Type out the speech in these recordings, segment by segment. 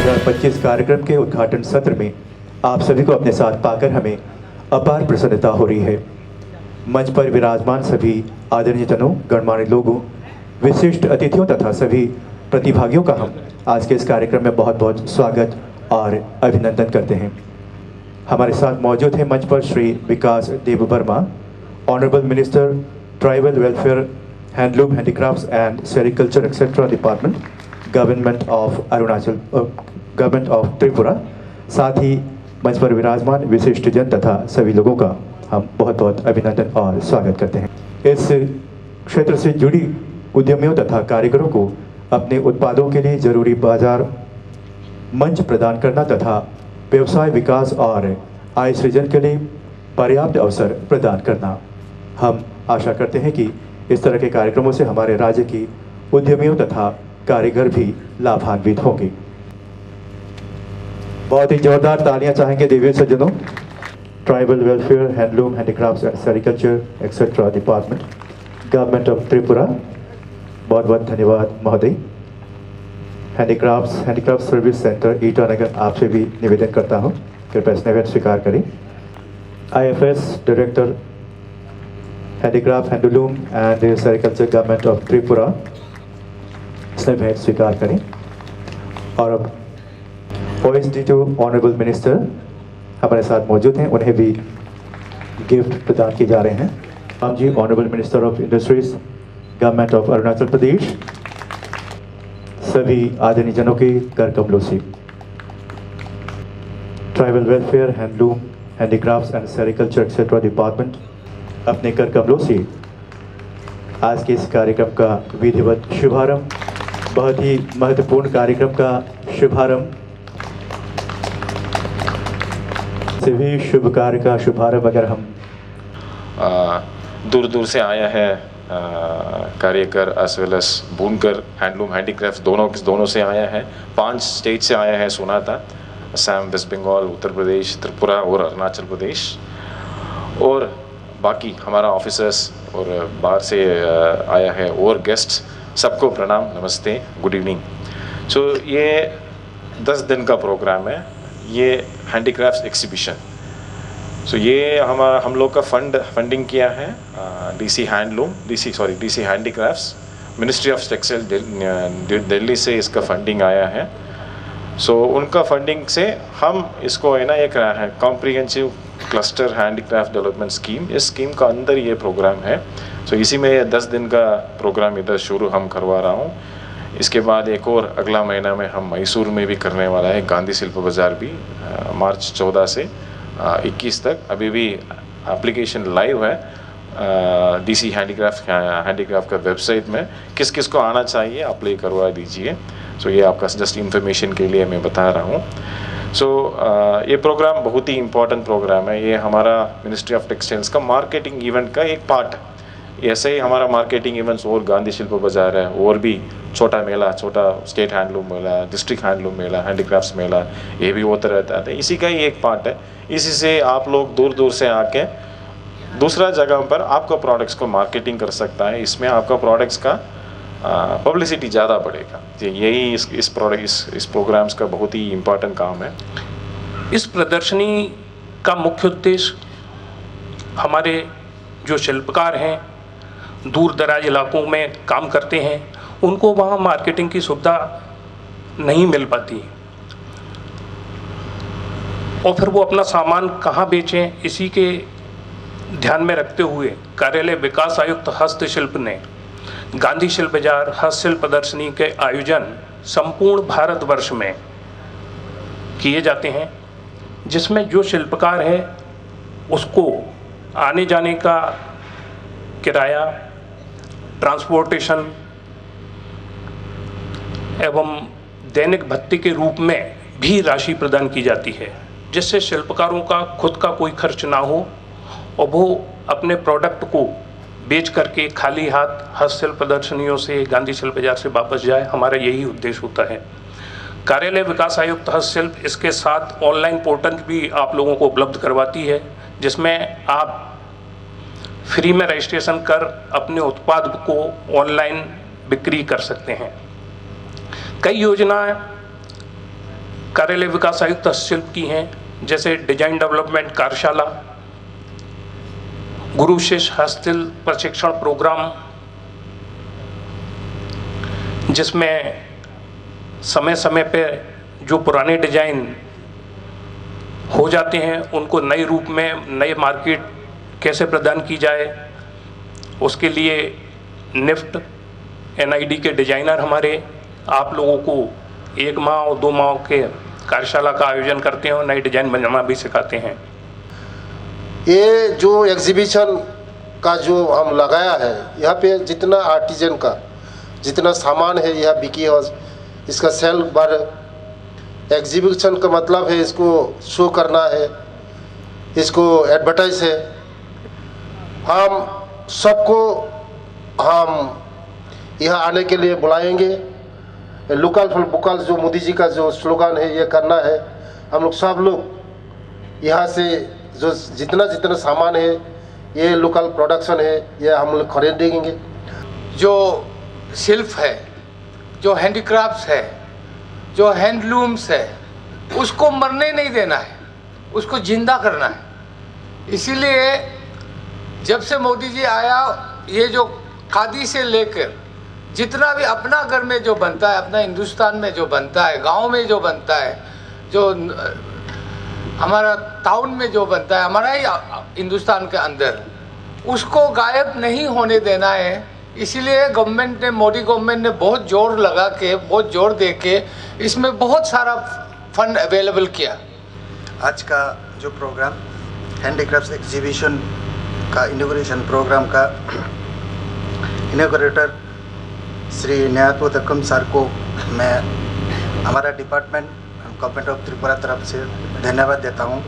2025 कार्यक्रम के उद्घाटन सत्र में आप सभी को अपने साथ पाकर हमें अपार प्रसन्नता हो रही है। मंच पर विराजमान सभी आदरणीय जनों, गणमान्य लोगों, विशिष्ट अतिथियों तथा सभी प्रतिभागियों का हम आज के इस कार्यक्रम में बहुत बहुत स्वागत और अभिनंदन करते हैं। हमारे साथ मौजूद हैं मंच पर Shri Vikas Dev Varma, honourable minister, tribal welfare, handloom, handicrafts and sericulture etcetera department, government of Tripura. साथ ही मंच पर विराजमान विशिष्ट जन तथा सभी लोगों का हम बहुत बहुत अभिनंदन और स्वागत करते हैं। इस क्षेत्र से जुड़ी उद्यमियों तथा कारीगरों को अपने उत्पादों के लिए जरूरी बाजार मंच प्रदान करना तथा व्यवसाय विकास और आय सृजन के लिए पर्याप्त अवसर प्रदान करना। हम आशा करते हैं कि इस तरह के कार्यक्रमों से हमारे राज्य की उद्यमियों तथा कारीगर भी लाभान्वित होंगे। बहुत ही जोरदार तालियां चाहेंगे देवी सज्जनों। Tribal welfare, handloom, handicrafts, sericulture etcetera department, government of Tripura, बहुत बहुत धन्यवाद महोदय। हैंडीक्राफ्ट सर्विस सेंटर ईटानगर, आपसे भी निवेदन करता हूं कृपया स्नेह स्वीकार करें। IFS director, handicraft, handloom and sericulture, government of Tripura, स्नेह स्वीकार करें। और अब OSD2 ऑनरेबल मिनिस्टर हमारे साथ मौजूद हैं, उन्हें भी गिफ्ट प्रदान किए जा रहे हैं। हम जी honourable minister of industries, government of Arunachal Pradesh, सभी आदरणीय जनों के कर कमलों से tribal welfare, handloom, handicrafts and sericulture etcetera department अपने कर कमलों से आज के इस कार्यक्रम का विधिवत शुभारंभ, बहुत ही महत्वपूर्ण कार्यक्रम का शुभारंभ, सभी शुभ कार्य का शुभारंभ अगर हम दूर दूर से आया है कार्यकर एज वेल एज बुनकर, हैंडलूम, हैंडीक्राफ्ट दोनों से आया है। 5 स्टेट से आया है सुना था, असम, वेस्ट बंगाल, उत्तर प्रदेश, त्रिपुरा और अरुणाचल प्रदेश, और बाकी हमारा ऑफिसर्स और बाहर से आया है और गेस्ट, सबको प्रणाम, नमस्ते, गुड इवनिंग। सो ये 10 दिन का प्रोग्राम है, ये हैंडीक्राफ्ट्स एग्जीबिशन। सो ये हम लोग का फंडिंग किया है DC handicrafts, ministry of textile Delhi से इसका फंडिंग आया है। सो उनका फंडिंग से हम इसको है ना एक comprehensive cluster handicraft development scheme, इस स्कीम का अंदर ये प्रोग्राम है। सो इसी में 10 दिन का प्रोग्राम इधर शुरू हम करवा रहा हूँ। इसके बाद एक और अगला महीना में हम मैसूर में भी करने वाला है, गांधी शिल्प बाज़ार भी, मार्च 14 से 21 तक। अभी भी एप्लीकेशन लाइव है DC हैंडीक्राफ्ट का वेबसाइट में, किस किस को आना चाहिए अप्लाई करवा दीजिए। सो ये आपका जस्ट इंफॉर्मेशन के लिए मैं बता रहा हूँ। सो ये प्रोग्राम बहुत ही इम्पोर्टेंट प्रोग्राम है। ये हमारा मिनिस्ट्री ऑफ टेक्सटाइल्स का मार्केटिंग इवेंट का एक पार्ट है। ऐसे ही हमारा मार्केटिंग इवेंट्स और गांधी शिल्प बाज़ार है, और भी छोटा मेला, छोटा स्टेट हैंडलूम मेला, डिस्ट्रिक्ट हैंडलूम मेला, हैंडीक्राफ्ट्स मेला, ये भी होता रहता है। इसी का ही एक पार्ट है। इसी से आप लोग दूर दूर से आके दूसरा जगह पर आपका प्रोडक्ट्स को मार्केटिंग कर सकता है। इसमें आपका प्रोडक्ट्स का पब्लिसिटी ज़्यादा बढ़ेगा। यही इस प्रोग्राम्स का बहुत ही इम्पोर्टेंट काम है। इस प्रदर्शनी का मुख्य उद्देश्य हमारे जो शिल्पकार हैं, दूर दराज इलाकों में काम करते हैं, उनको वहाँ मार्केटिंग की सुविधा नहीं मिल पाती और फिर वो अपना सामान कहाँ बेचें, इसी के ध्यान में रखते हुए कार्यालय विकास आयुक्त हस्तशिल्प ने गांधी शिल्प बाजार हस्तशिल्प प्रदर्शनी के आयोजन संपूर्ण भारतवर्ष में किए जाते हैं, जिसमें जो शिल्पकार है उसको आने जाने का किराया, ट्रांसपोर्टेशन एवं दैनिक भत्ते के रूप में भी राशि प्रदान की जाती है, जिससे शिल्पकारों का खुद का कोई खर्च ना हो और वो अपने प्रोडक्ट को बेच करके खाली हाथ हस्तशिल्प प्रदर्शनियों से, गांधी शिल्प बाजार से वापस जाए। हमारा यही उद्देश्य होता है। कार्यालय विकास आयुक्त हस्तशिल्प इसके साथ ऑनलाइन पोर्टल भी आप लोगों को उपलब्ध करवाती है, जिसमें आप फ्री में रजिस्ट्रेशन कर अपने उत्पाद को ऑनलाइन बिक्री कर सकते हैं। कई योजनाएं कार्यालय विकास आयुक्त हस्तशिल्प की हैं, जैसे डिजाइन डेवलपमेंट कार्यशाला, गुरु विशेष हस्तशिल्प प्रशिक्षण प्रोग्राम, जिसमें समय समय पे जो पुराने डिजाइन हो जाते हैं उनको नए रूप में, नए मार्केट कैसे प्रदान की जाए, उसके लिए निफ्ट एनआईडी के डिजाइनर हमारे आप लोगों को 1 माह और 2 माह के कार्यशाला का आयोजन करते हैं और नए डिजाइन बनाना भी सिखाते हैं। ये जो एग्जीबिशन का जो हम लगाया है, यहाँ पे जितना आर्टिजन का जितना सामान है यह बिकी हाउस, इसका सेल बार एग्जीबिशन का मतलब है इसको शो करना है, इसको एडवर्टाइज है। हम सबको हम यहाँ आने के लिए बुलाएंगे। लोकल फॉर वोकल जो मोदी जी का जो स्लोगन है ये करना है। हम लोग सब लोग यहाँ से जो जितना सामान है ये लोकल प्रोडक्शन है ये हम लोग खरीदेंगे। जो शिल्प है, जो हैंडीक्राफ्ट्स है, जो हैंडलूम्स है, उसको मरने नहीं देना है, उसको जिंदा करना है। इसीलिए जब से मोदी जी आया, ये जो खादी से लेकर जितना भी अपना घर में जो बनता है, अपना हिंदुस्तान में जो बनता है, गांव में जो बनता है, जो हमारा टाउन में जो बनता है, हमारा ही हिंदुस्तान के अंदर, उसको गायब नहीं होने देना है। इसीलिए गवर्नमेंट ने, मोदी गवर्नमेंट ने बहुत जोर लगा के, बहुत जोर दे के इसमें बहुत सारा फंड अवेलेबल किया। आज का जो प्रोग्राम हैंडीक्राफ्ट्स एग्जीबिशन का इनॉग्रेशन प्रोग्राम का इनॉग्रेटर श्री न्यायपत अकम सर को मैं हमारा डिपार्टमेंट गवर्नमेंट ऑफ त्रिपुरा तरफ से धन्यवाद देता हूँ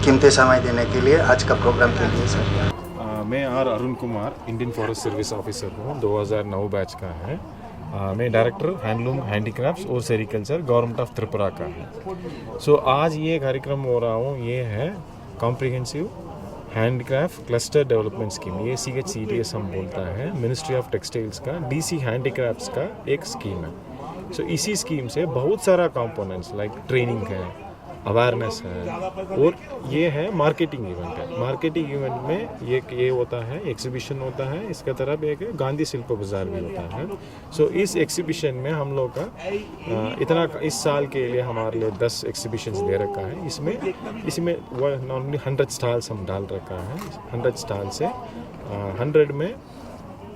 कीमती समय देने के लिए आज का प्रोग्राम के लिए। सर मैं Arun Kumar, Indian forest service officer हूँ, 2009 बैच का है। मैं डायरेक्टर हैंडलूम, हैंडीक्राफ्ट्स और सेरिकल्चर गवर्नमेंट ऑफ त्रिपुरा का है। सो आज ये कार्यक्रम हो रहा हूँ, ये है comprehensive handicraft cluster development scheme, ये CHCTS हम बोलता है, मिनिस्ट्री ऑफ टेक्सटाइल्स का DC हैंडीक्राफ्ट्स का एक स्कीम है। सो इसी स्कीम से बहुत सारा कंपोनेंट्स लाइक ट्रेनिंग है, अवेयरनेस है और ये है मार्केटिंग इवेंट है। मार्केटिंग इवेंट में ये होता है, एग्जीबिशन होता है, इसके तरफ एक गांधी शिल्प बाजार भी होता है। सो इस एग्जीबिशन में हम लोग का इतना इस साल के लिए हमारे लिए 10 एग्जीबिशंस दे रखा है। इसमें नॉर्मली 100 स्टॉल्स हम डाल रखा है। 100 स्टॉल से 100 में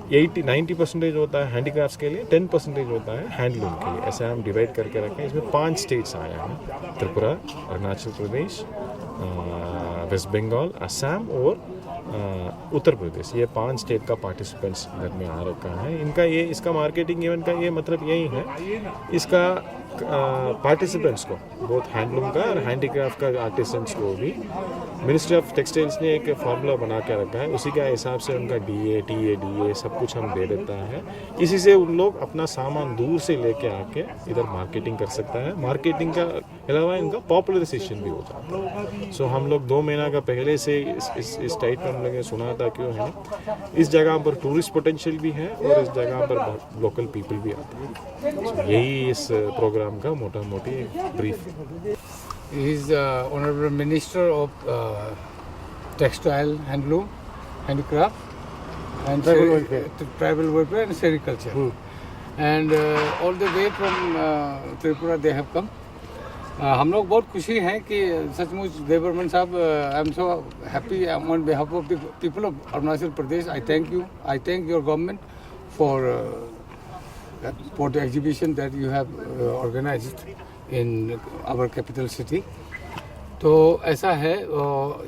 90% होता है हैंडीक्राफ्ट्स के लिए, 10% होता है हैंडलूम के लिए। ऐसे हम डिवाइड करके रखें। इसमें 5 स्टेट्स आया है, त्रिपुरा, अरुणाचल प्रदेश, वेस्ट बंगाल, असम और उत्तर प्रदेश। ये 5 स्टेट का पार्टिसिपेंट्स घर में आ रखा है। इसका मार्केटिंग इवेंट का ये मतलब यही है, इसका पार्टिसिपेंट्स को, बहुत हैंडलूम का और हैंडीक्राफ्ट का आर्टिसंस को भी मिनिस्ट्री ऑफ टेक्सटाइल्स ने एक फार्मूला बना के रखा है। उसी के हिसाब से उनका DA, TA, DA सब कुछ हम दे देता है। इसी से उन लोग अपना सामान दूर से लेके आके इधर मार्केटिंग कर सकता है। मार्केटिंग का अलावा इनका पॉपुलराइजेशन भी हो जाता है। सो हम लोग 2 महीना का पहले से इस टाइप में हम लोगों ने सुना था, क्यों है इस जगह पर टूरिस्ट पोटेंशियल भी है और इस जगह पर लोकल पीपल भी आते हैं। So यही इस प्रोग्राम का मोटा मोटी brief. He is Honorable Minister of Textile, Handloom, Handicraft, and Tribal Welfare and Sericulture. And all the way from Tripura they have come. हम लोग बहुत खुशी हैं कि सचमुच देवबर्मन साहब, I am so happy on behalf of the people of Arunachal Pradesh. I thank your government for the exhibition that you have organized in our capital city. तो ऐसा है,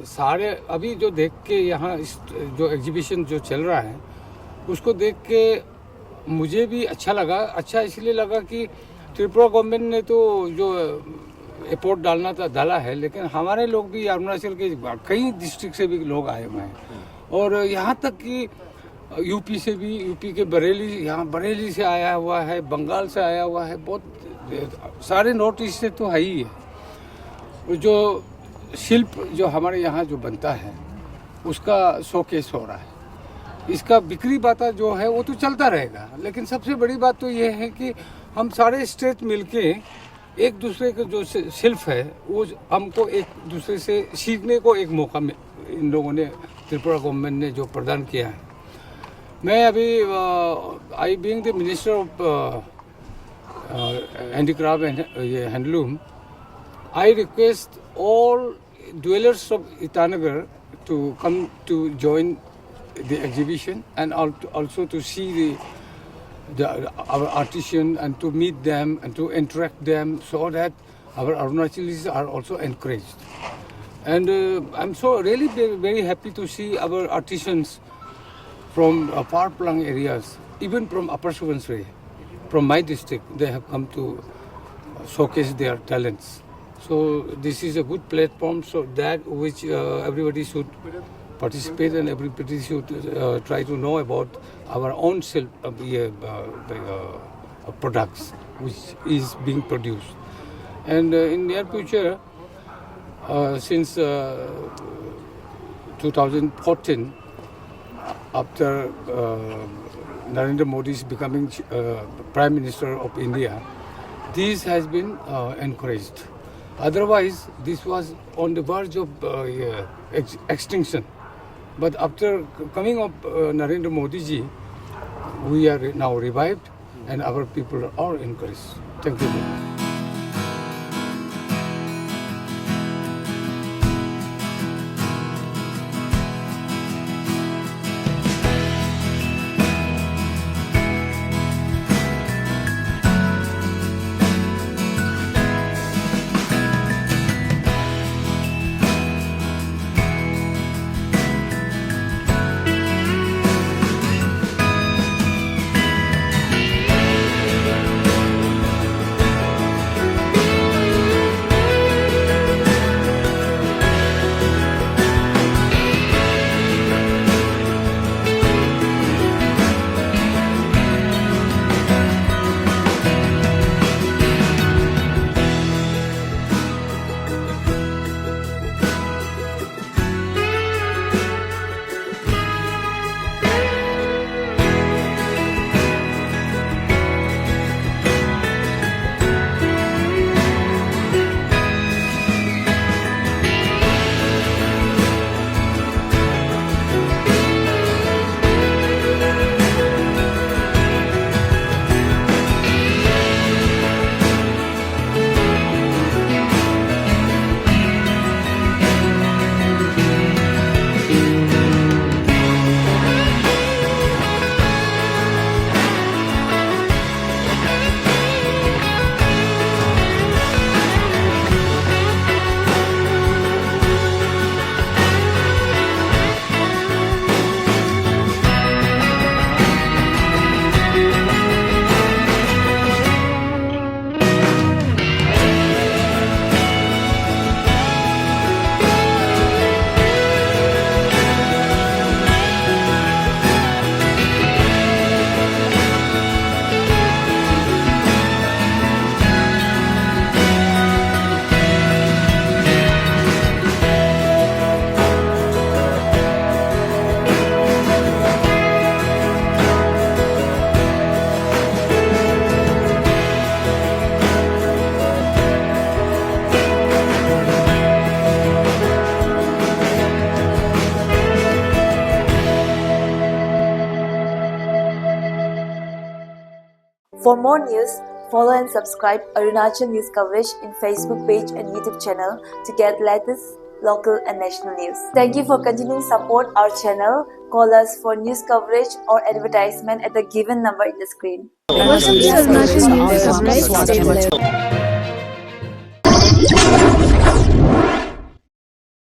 सारे अभी जो देख के यहाँ जो एग्जीबिशन जो चल रहा है उसको देख के मुझे भी अच्छा लगा। अच्छा इसलिए लगा कि त्रिपुरा गवर्नमेंट ने तो जो एयरपोर्ट डाला है, लेकिन हमारे लोग भी अरुणाचल के कई डिस्ट्रिक्ट से भी लोग आए हुए हैं और यहाँ तक कि यूपी से भी, यूपी के बरेली से आया हुआ है, बंगाल से आया हुआ है, बहुत सारे नॉर्थ ईस्ट से तो है ही है। जो शिल्प जो हमारे यहाँ जो बनता है उसका शोकेस हो रहा है। इसका बिक्री बाता जो है वो तो चलता रहेगा, लेकिन सबसे बड़ी बात तो ये है कि हम सारे स्टेट मिलके एक दूसरे का जो शिल्प है वो हमको एक दूसरे से सीखने को एक मौका इन लोगों ने त्रिपुरा गवर्नमेंट ने जो प्रदान किया है। मैं अभी I being the minister of handicraft and handloom, I request all dwellers of Itanagar to come to join the exhibition and also to see our artisans and to meet them and to interact them so that our Arunachalis are also encouraged. And I'm so really very happy to see our artisans from far-flung areas, even from Upper Subansiri, from my district, they have come to showcase their talents. So this is a good platform, so that which everybody should participate and everybody should try to know about our own products which is being produced. And in near future, since 2014, after Narendra Modi is becoming Prime Minister of India, this has been encouraged. Otherwise, this was on the verge of extinction. But after coming of Narendra Modi ji, we are now revived and our people are encouraged. Thank you. For more news, follow and subscribe Arunachal News Coverage in Facebook page and YouTube channel to get latest local and national news. Thank you for continuing support our channel. Call us for news coverage or advertisement at the given number in the screen. Welcome to Arunachal News Coverage.